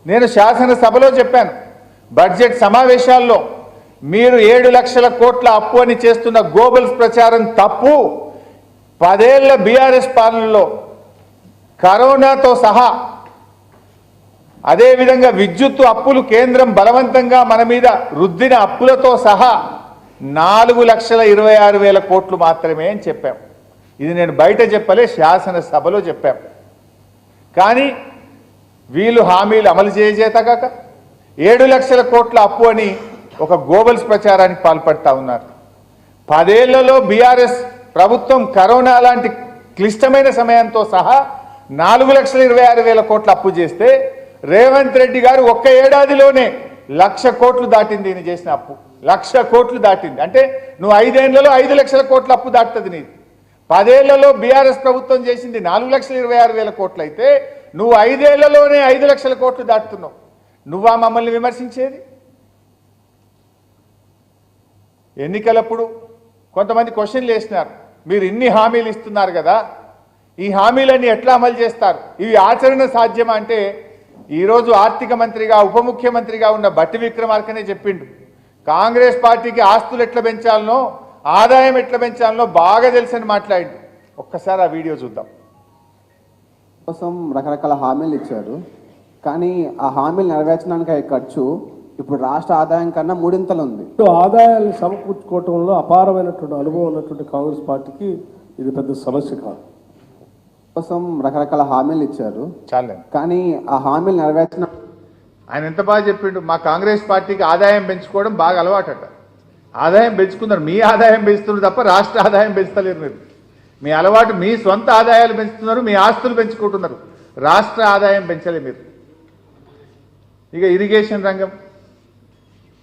నేను శాసనసభలో చెప్పాను, బడ్జెట్ సమావేశాల్లో మీరు 7 లక్షల కోట్ల అప్పు అని చేస్తున్న గోబల్స్ ప్రచారం తప్పు. 10 ఏళ్ల బీఆర్ఎస్ పాలనలో కరోనాతో సహా అదేవిధంగా విద్యుత్తు అప్పులు కేంద్రం బలవంతంగా మన మీద రుద్దిన అప్పులతో సహా 4,26,వేల కోట్లు మాత్రమే అని చెప్పాం. ఇది నేను బయట చెప్పలే, శాసనసభలో చెప్పాం. కానీ వీళ్ళు హామీలు అమలు చేయజేతగాక 7 లక్షల కోట్ల అప్పు అని ఒక గోబల్స్ ప్రచారానికి పాల్పడతా ఉన్నారు. 10 ఏళ్లలో బీఆర్ఎస్ ప్రభుత్వం కరోనా లాంటి క్లిష్టమైన సమయంతో సహా 4,26,000 కోట్ల అప్పు చేస్తే రేవంత్ రెడ్డి గారు ఒక్క ఏడాదిలోనే 1,00,000 కోట్లు దాటింది. ఈయన చేసిన అప్పు 1,00,000 కోట్లు దాటింది. అంటే నువ్వు 5 ఏళ్లలో 5 లక్షల కోట్ల అప్పు దాటుతుంది నీది. 10 ఏళ్లలో బీఆర్ఎస్ ప్రభుత్వం చేసింది 4,26,000 కోట్లు అయితే నువ్వు 5 ఏళ్లలోనే 5 లక్షల కోట్లు దాటుతున్నావు. నువ్వా మమ్మల్ని విమర్శించేది? ఎన్నికలప్పుడు కొంతమంది క్వశ్చన్లు వేసినారు, మీరు ఇన్ని హామీలు ఇస్తున్నారు కదా, ఈ హామీలన్నీ ఎట్లా అమలు చేస్తారు, ఇవి ఆచరణ సాధ్యమా అంటే ఈరోజు ఆర్థిక మంత్రిగా ఉప ముఖ్యమంత్రిగా ఉన్న బట్టి విక్రమార్కనే చెప్పిండు, కాంగ్రెస్ పార్టీకి ఆస్తులు ఎట్లా పెంచాలనో ఆదాయం ఎట్లా పెంచాలనో బాగా తెలుసని మాట్లాడిండు. ఒక్కసారి ఆ వీడియో చూద్దాం. కోసం రకరకాల హామీలు ఇచ్చారు, కానీ ఆ హామీలు నెరవేర్చడానికి అయ్యే ఖర్చు ఇప్పుడు రాష్ట్ర ఆదాయం కన్నా 3 ఉంది. ఆదాయాన్ని సమకూర్చుకోవటంలో అపారమైనటువంటి అనుభవం ఉన్నటువంటి కాంగ్రెస్ పార్టీకి ఇది పెద్ద సమస్య కాదు. కోసం రకరకాల హామీలు ఇచ్చారు, చాలే, కానీ ఆ హామీలు నెరవేర్చిన ఆయన ఎంత బాగా చెప్పిండు. మా కాంగ్రెస్ పార్టీకి ఆదాయం పెంచుకోవడం బాగా అలవాటట. ఆదాయం పెంచుకున్నారు, మీ ఆదాయం పెంచుతున్నారు తప్ప రాష్ట్ర ఆదాయం పెంచుతలేరు. మీరు మీ అలవాటు మీ సొంత ఆదాయాలు పెంచుతున్నారు, మీ ఆస్తులు పెంచుకుంటున్నారు, రాష్ట్ర ఆదాయం పెంచలే మీరు. ఇక ఇరిగేషన్ రంగం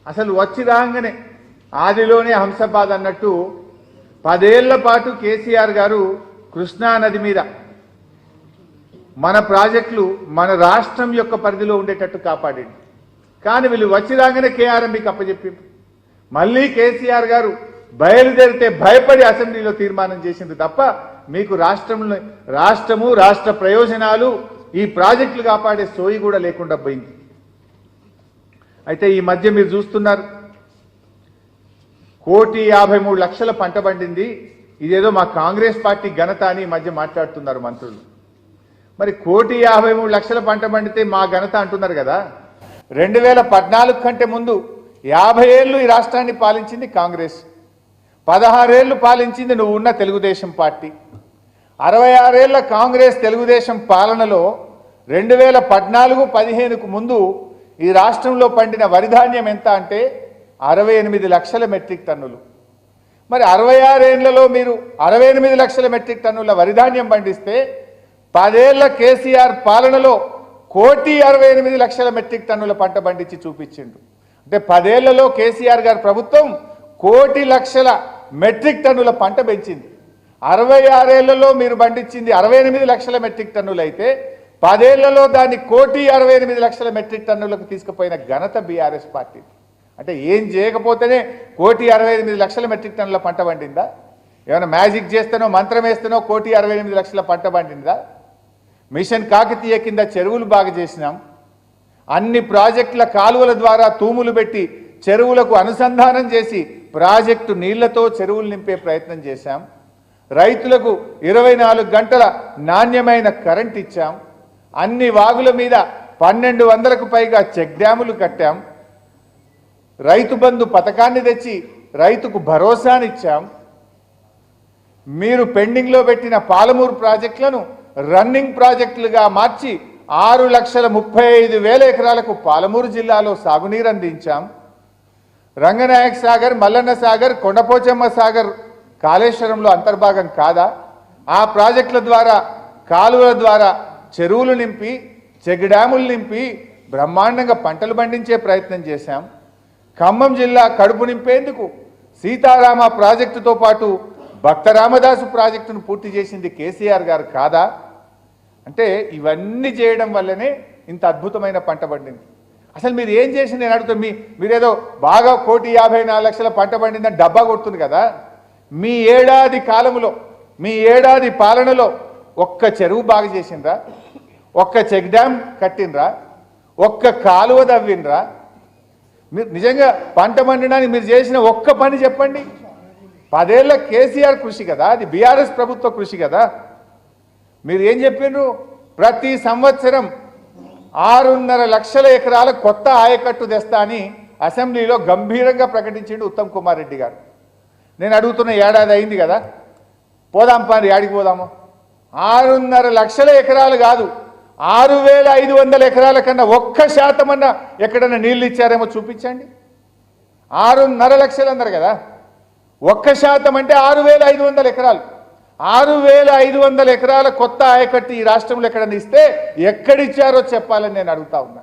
అసలు వచ్చి రాగానే ఆదిలోనే హంసపాద్ అన్నట్టు 10 ఏళ్ల పాటు కేసీఆర్ గారు కృష్ణా నది మీద మన ప్రాజెక్టులు మన రాష్ట్రం యొక్క పరిధిలో ఉండేటట్టు కాపాడింది. కానీ వీళ్ళు వచ్చి రాగానే కేఆర్ఎంబీకి అప్పచెప్పి మళ్ళీ కేసీఆర్ గారు బయలుదేరితే భయపడి అసెంబ్లీలో తీర్మానం చేసింది తప్ప మీకు రాష్ట్రము రాష్ట్ర ప్రయోజనాలు ఈ ప్రాజెక్టులు కాపాడే సోయి కూడా లేకుండా పోయింది. అయితే ఈ మధ్య మీరు చూస్తున్నారు 1,53,00,000 పంట పండింది, ఇదేదో మా కాంగ్రెస్ పార్టీ ఘనత అని ఈ మధ్య మాట్లాడుతున్నారు మంత్రులు. మరి 1,53,00,000 పంట పండితే మా ఘనత అంటున్నారు కదా. 2014 కంటే ముందు 50 ఏళ్ళు ఈ రాష్ట్రాన్ని పాలించింది కాంగ్రెస్, 16 ఏళ్ళు పాలించింది నువ్వు ఉన్న తెలుగుదేశం పార్టీ. 66 ఏళ్ల కాంగ్రెస్ తెలుగుదేశం పాలనలో 2014-15కు ముందు ఈ రాష్ట్రంలో పండిన వరిధాన్యం ఎంత అంటే 68 లక్షల మెట్రిక్ టన్నులు. మరి 66 ఏళ్లలో మీరు 68 లక్షల మెట్రిక్ టన్నుల వరిధాన్యం పండిస్తే 10 ఏళ్ల కేసీఆర్ పాలనలో 1,68,00,000 మెట్రిక్ టన్నుల పంట పండించి చూపించిండు. అంటే 10 ఏళ్లలో కేసీఆర్ గారి ప్రభుత్వం 1,00,00,000 మెట్రిక్ టన్నుల పంట పెంచింది. 66 ఏళ్లలో మీరు పండించింది 68 లక్షల మెట్రిక్ టన్నులు అయితే 10 ఏళ్లలో దాన్ని 1,68,00,000 మెట్రిక్ టన్నులకు తీసుకుపోయిన ఘనత బీఆర్ఎస్ పార్టీ. అంటే ఏం చేయకపోతేనే 1,68,00,000 మెట్రిక్ టన్నుల పంట పండిందా? ఏమైనా మ్యాజిక్ చేస్తేనో మంత్రం వేస్తేనో 1,68,00,000 పంట పండిందా? మిషన్ కాకతీయ కింద చెరువులు బాగా చేసినాం, అన్ని ప్రాజెక్టుల కాలువల ద్వారా తూములు పెట్టి చెరువులకు అనుసంధానం చేసి ప్రాజెక్టు నీళ్లతో చెరువులు నింపే ప్రయత్నం చేశాం. రైతులకు 24 గంటల నాణ్యమైన కరెంట్ ఇచ్చాం. అన్ని వాగుల మీద 1,200కు పైగా చెక్ డ్యాములు కట్టాం. రైతు బంధు పథకాన్ని తెచ్చి రైతుకు భరోసానిచ్చాం. మీరు పెండింగ్లో పెట్టిన పాలమూరు ప్రాజెక్టులను రన్నింగ్ ప్రాజెక్టులుగా మార్చి 6,35,000 ఎకరాలకు పాలమూరు జిల్లాలో సాగునీరు అందించాం. రంగనాయక సాగర్, మల్లన్న సాగర్, కొండపోచమ్మ సాగర్ కాళేశ్వరంలో అంతర్భాగం కాదా? ఆ ప్రాజెక్టుల ద్వారా కాలువల ద్వారా చెరువులు నింపి చెక్ డ్యాములు నింపి బ్రహ్మాండంగా పంటలు పండించే ప్రయత్నం చేశాం. ఖమ్మం జిల్లా కడుపు నింపేందుకు సీతారామ ప్రాజెక్టుతో పాటు భక్త రామదాసు ప్రాజెక్టును పూర్తి చేసింది కేసీఆర్ గారు కాదా? అంటే ఇవన్నీ చేయడం వల్లనే ఇంత అద్భుతమైన పంట పండింది. అసలు మీరు ఏం చేసి నేను అడుగుతాను, మీరేదో బాగా 1,54,00,000 పంట పండిందని డబ్బా కొడుతుంది కదా. మీ ఏడాది కాలంలో మీ ఏడాది పాలనలో ఒక్క చెరువు బాగా చేసిండ్రా? ఒక్క చెక్ డ్యామ్ కట్టినరా? ఒక్క కాలువ తవ్వినరా? మీరు నిజంగా పంట పండడానికి మీరు చేసిన ఒక్క పని చెప్పండి. 10 ఏళ్ల కేసీఆర్ కృషి కదా, అది బీఆర్ఎస్ ప్రభుత్వ కృషి కదా. మీరు ఏం చెప్పిండ్రు? ప్రతి సంవత్సరం 6.5 లక్షల ఎకరాల కొత్త ఆయకట్టు తెస్తా అని అసెంబ్లీలో గంభీరంగా ప్రకటించిండు ఉత్తమ్ కుమార్ రెడ్డి గారు. నేను అడుగుతున్న ఏడాది అయింది కదా, పోదాం పని, యాడికి పోదాము? 6.5 లక్షల ఎకరాలు కాదు, 6,500 ఎకరాల కన్నా 1% అన్న ఎక్కడన్నా నీళ్ళు ఇచ్చారేమో చూపించండి. 6.5 లక్షలు అన్నారు కదా, 1% అంటే 6,500 ఎకరాలు. 6,500 ఎకరాల కొత్త ఆయకట్టు ఈ రాష్ట్రంలో ఎక్కడన్నా ఇస్తే ఎక్కడిచ్చారో చెప్పాలని నేను అడుగుతా ఉన్నా.